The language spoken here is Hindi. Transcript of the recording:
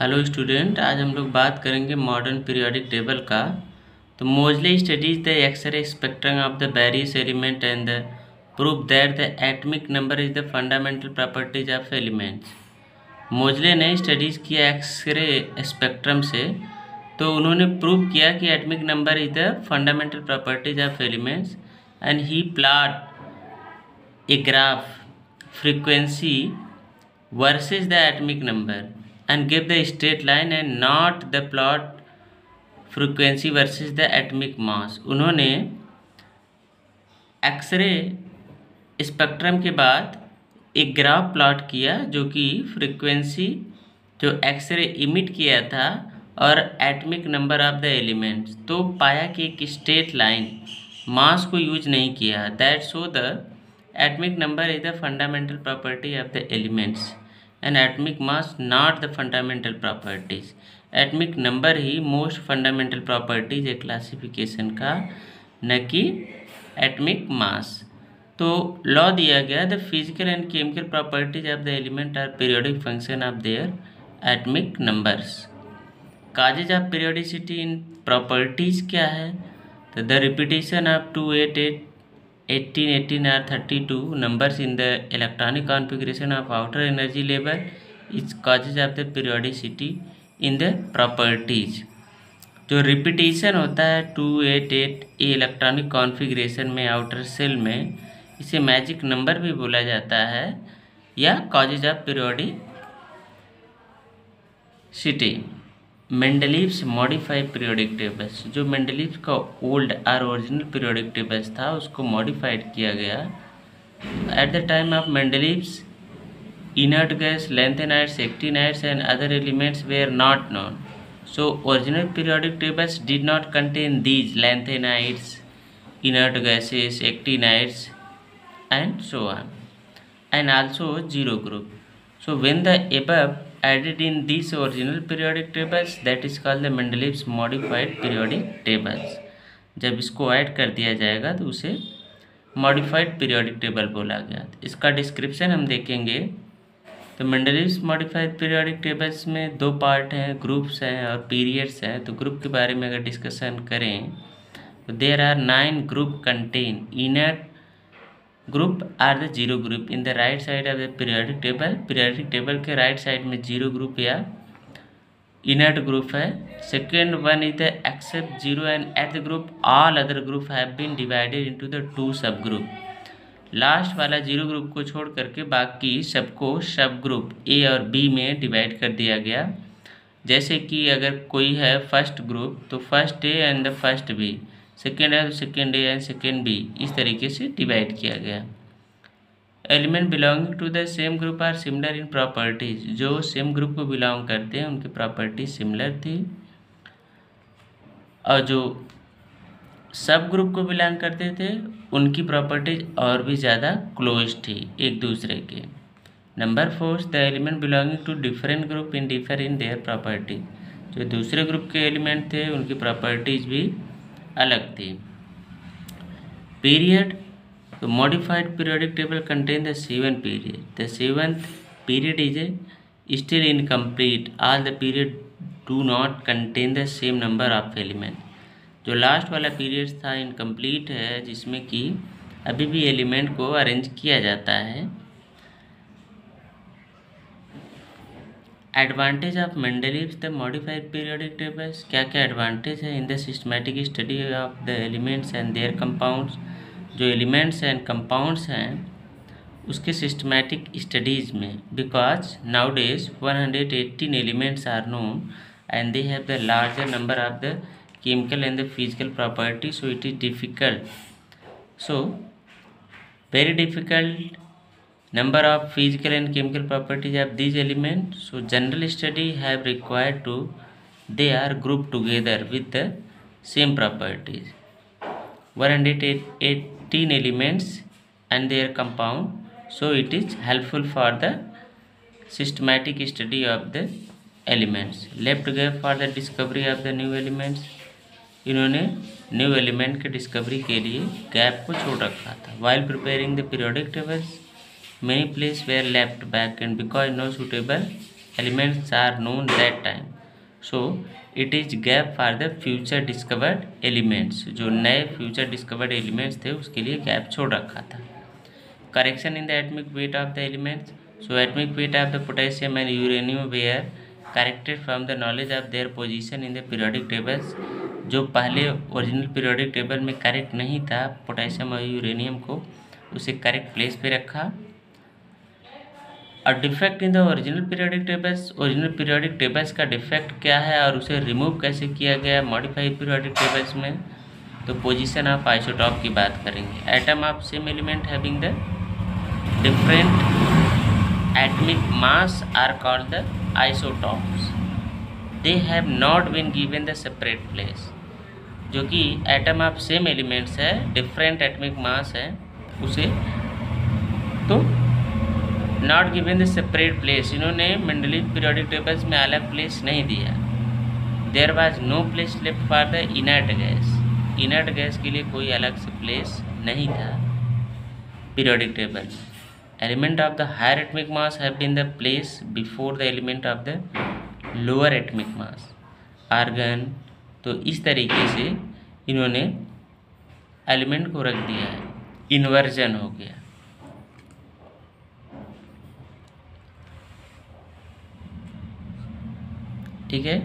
हेलो स्टूडेंट, आज हम लोग बात करेंगे मॉडर्न पीरियोडिक टेबल का। तो Moseley studies the X-ray spectrum of the various element and the prove that the atomic number is the fundamental properties of elements. Moseley ने स्टडीज़ किया एक्सरे स्पेक्ट्रम से, तो उन्होंने प्रूव किया कि atomic number is the fundamental properties of elements and he plot a graph frequency versus the atomic number and give the straight line and not the plot frequency versus the atomic mass। उन्होंने एक्सरे स्पेक्ट्रम के बाद एक ग्राफ प्लॉट किया जो कि फ्रीक्वेंसी जो एक्सरे इमिट किया था और atomic number of the elements, तो पाया कि एक स्ट्रेट लाइन मास को यूज नहीं किया। That show the atomic number is the fundamental property of the elements and atomic mass not the fundamental properties। atomic number he most fundamental properties है classification का, न कि atomic mass। तो लॉ दिया गया the physical and chemical properties of the element are periodic function of their atomic numbers। causes of periodicity in properties क्या है? तो the repetition of 2 8 8 18 18 or 32 numbers in the electronic configuration of outer energy level is causes of the periodicity in the properties। जो रिपीटेशन होता है 288 ये इलेक्ट्रॉनिक कॉन्फ़िगरेशन में आउटर सेल में, इसे मैजिक नंबर भी बोला जाता है या causes of periodicity. Mendeleev's modified periodic tables, जो मेंडलीव्स का ओल्ड और ओरिजिनल पीरियोडिक टेबल्स था उसको मॉडिफाइड किया गया। At the time of Mendeleev's inert gas, lanthanides, actinides and other elements were not known. So original periodic tables did not contain these lanthanides, inert gases, actinides and so on, and also zero group। So when the above added in these original periodic tables, that is called the Mendeleev's modified periodic tables। जब इसको ऐड कर दिया जाएगा तो उसे मॉडिफाइड पीरियोडिक टेबल बोला गया। इसका डिस्क्रिप्शन हम देखेंगे। तो मेंडलीव्स मॉडिफाइड पीरियोडिक टेबल्स में दो पार्ट हैं, ग्रुप्स हैं और पीरियड्स हैं। तो ग्रुप के बारे में अगर डिस्कशन करें तो there are 9 group contain inert group are the zero group in the right side of the periodic table. Periodic table के राइट साइड में जीरो ग्रुप या इनर्ट ग्रुप है। Second one is the except zero and at the group all other group have been divided into the 2 sub group. Last वाला जीरो ग्रुप को छोड़ करके बाकी सबको सब ग्रुप ए और बी में डिवाइड कर दिया गया। जैसे कि अगर कोई है फर्स्ट ग्रुप तो first A and the first B, second है तो second A and second B, इस तरीके से डिवाइड किया गया। Element belonging to the same group are similar in properties, जो सेम ग्रुप को बिलोंग करते हैं उनकी प्रॉपर्टीज सिमिलर थी, और जो सब ग्रुप को बिलोंग करते थे उनकी प्रॉपर्टीज और भी ज़्यादा क्लोज थी एक दूसरे के। Number 4, the element belonging to different group in differ in their properties, जो दूसरे ग्रुप के एलिमेंट थे उनकी प्रॉपर्टीज भी अलग थी। पीरियड, तो modified periodic table contain the 7 period. The 7th period is still incomplete, all the period do not contain the same number of element. जो लास्ट वाला पीरियड था इनकम्प्लीट है, जिसमें कि अभी भी एलिमेंट को अरेंज किया जाता है। Advantage of Mendeleev's the modified periodic tables, क्या क्या एडवांटेज है in the systematic study of the elements and their compounds. जो एलिमेंट्स एंड कंपाउंड्स हैं उसके सिस्टमैटिक स्टडीज़ में, because nowadays 118 elements are known and they have the larger number of the chemical and the physical properties, so it is difficult, so very difficult number of physical and chemical properties of these elements। So general study have required to they are grouped together with the same properties। 118 elements and their compound, so it is helpful for the systematic study of the elements। left gap for the discovery of the new elements, इन्होंने न्यू एलिमेंट के डिस्कवरी के लिए गैप को छोड़ रखा था। While preparing the periodic tables many place were left back and because no suitable elements are known that time, so it is gap for the future discovered elements. जो नए future discovered elements थे उसके लिए gap छोड़ रखा था. Correction in the atomic weight of the elements. So atomic weight of the potassium and uranium were corrected from the knowledge of their position in the periodic tables. जो पहले ओरिजिनल पीरियोडिक टेबल में करेक्ट नहीं था पोटेशियम और यूरेनियम को, उसे करेक्ट प्लेस पे रखा. और defect in the original periodic tables, original periodic tables का डिफेक्ट क्या है और उसे रिमूव कैसे किया गया मॉडिफाइड पीरियोडिक टेबल्स में. तो पोजीशन ऑफ आइसोटॉप की बात करेंगे. Atom of same element having the different atomic mass are called the isotopes. They have not been given the separate place. जो कि एटम ऑफ सेम एलिमेंट्स है, डिफरेंट एटमिक मास है, उसे तो not given the separate place, इन्होंने मेंडलीव पीरियोडिक टेबल्स में अलग प्लेस नहीं दिया. There was no place left for the inert gas. Inert gas के लिए कोई अलग से प्लेस नहीं था periodic table. Element of the higher atomic mass have been the place before the element of the lower atomic mass. Argon. तो इस तरीके से इन्होंने एलिमेंट को रख दिया है. इन्वर्जन हो गया. ठीक है.